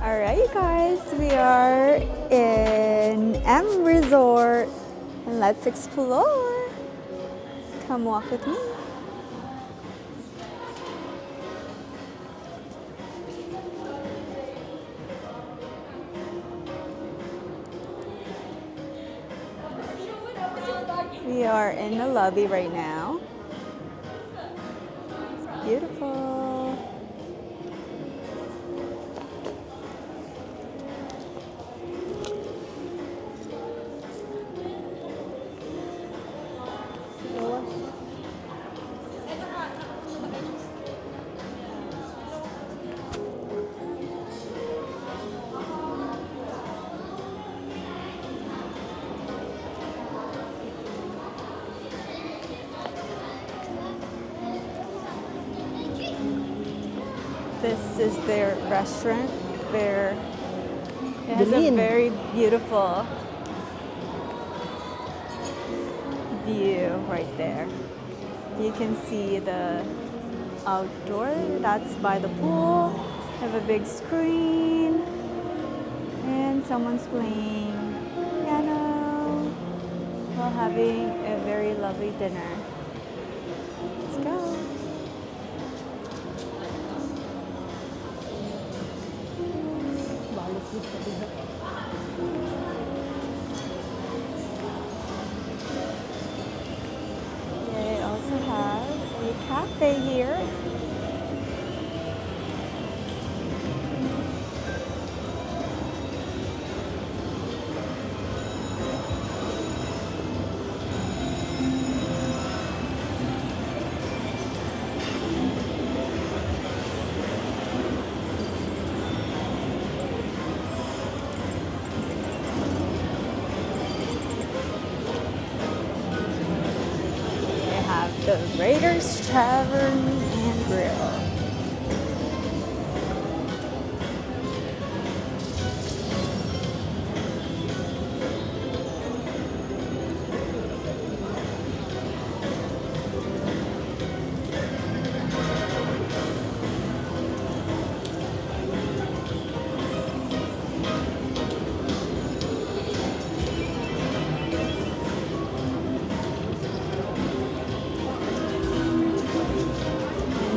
Alright, you guys, we are in M Resort and let's explore. Come walk with me. We are in the lobby right now. It's beautiful. This is their restaurant. It has a very beautiful view right there. You can see the outdoor. That's by the pool. They have a big screen. And someone's playing piano while having a very lovely dinner. Let's go. They also have a cafe here. The Raiders Tavern and Grill.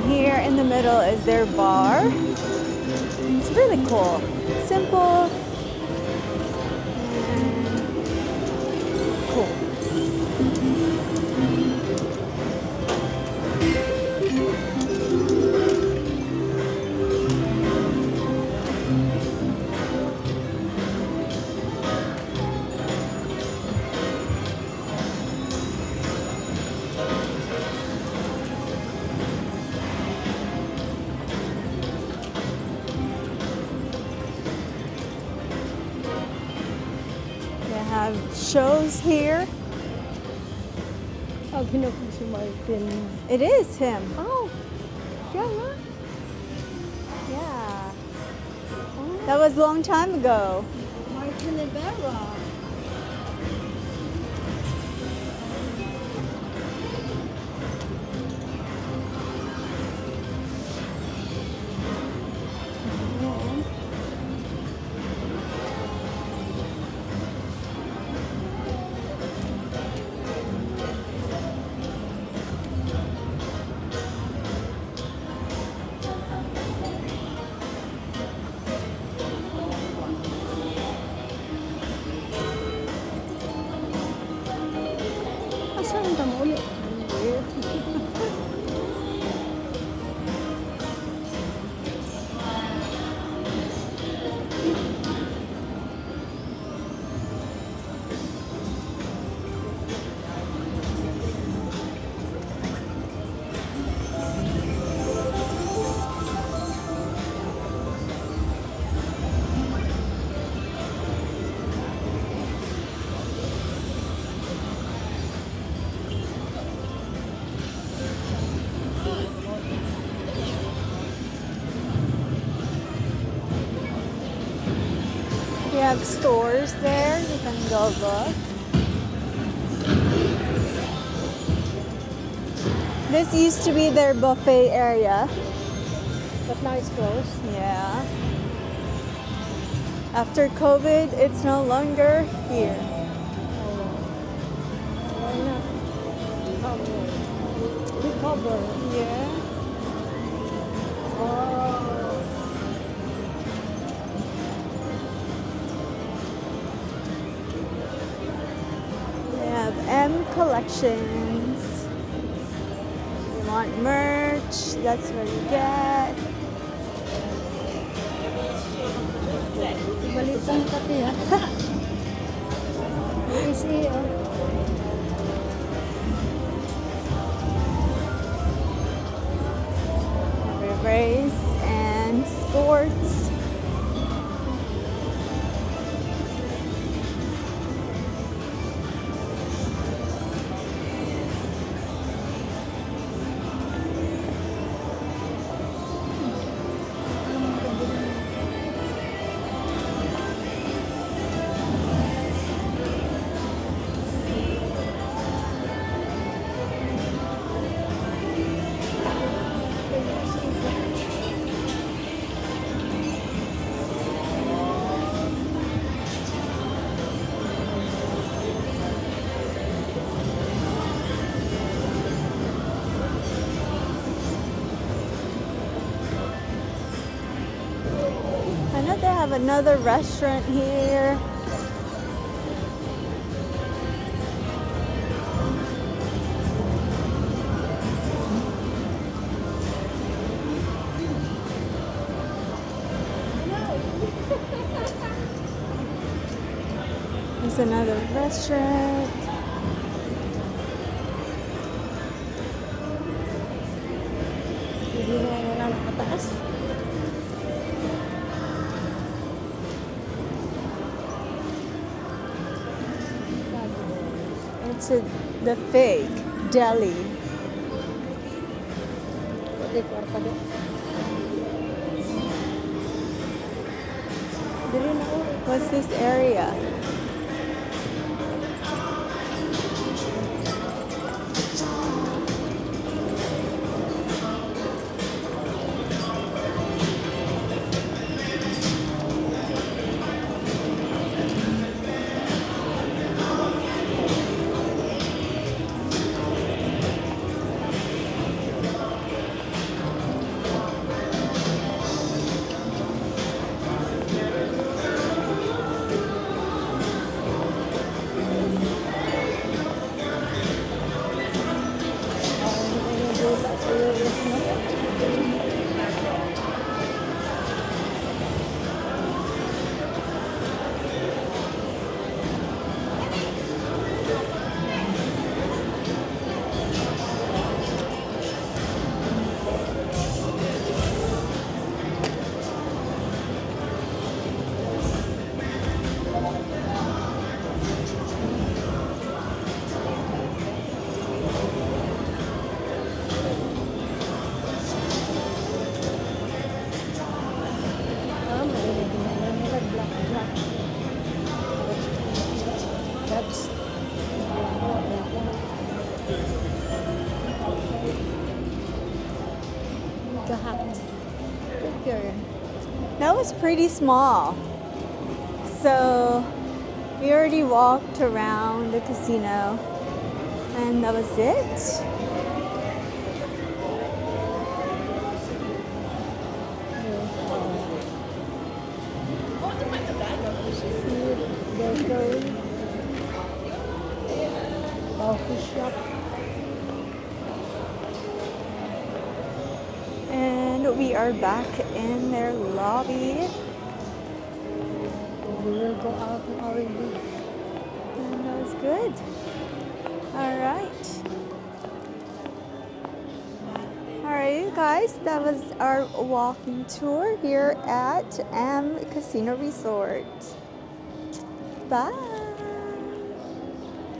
Here in the middle is their bar. It's really cool. Simple and cool. Have shows here. It is him. Oh, yeah. Yeah. That was a long time ago. Martin Rivera. We have stores there. You can go look. This used to be their buffet area. But now it's closed. Yeah. After COVID, it's no longer here. Why not? Recover. Yeah. Oh. They have M collections. You want merch, that's where you get. Balitan pati ha. Easy oh. Race and sports. I know they have another restaurant here. There's another restaurant. Hindi na wala na pataas. It's the Fig Deli. Pati kwarta doon. Dili na oh. What's this area? That was pretty small. So we already walked around the casino and that was it. Coffee shop. And we are back in their lobby. We will go out already. And that was good. All right. All right, you guys, that was our walking tour here at Casino Resort. Bye.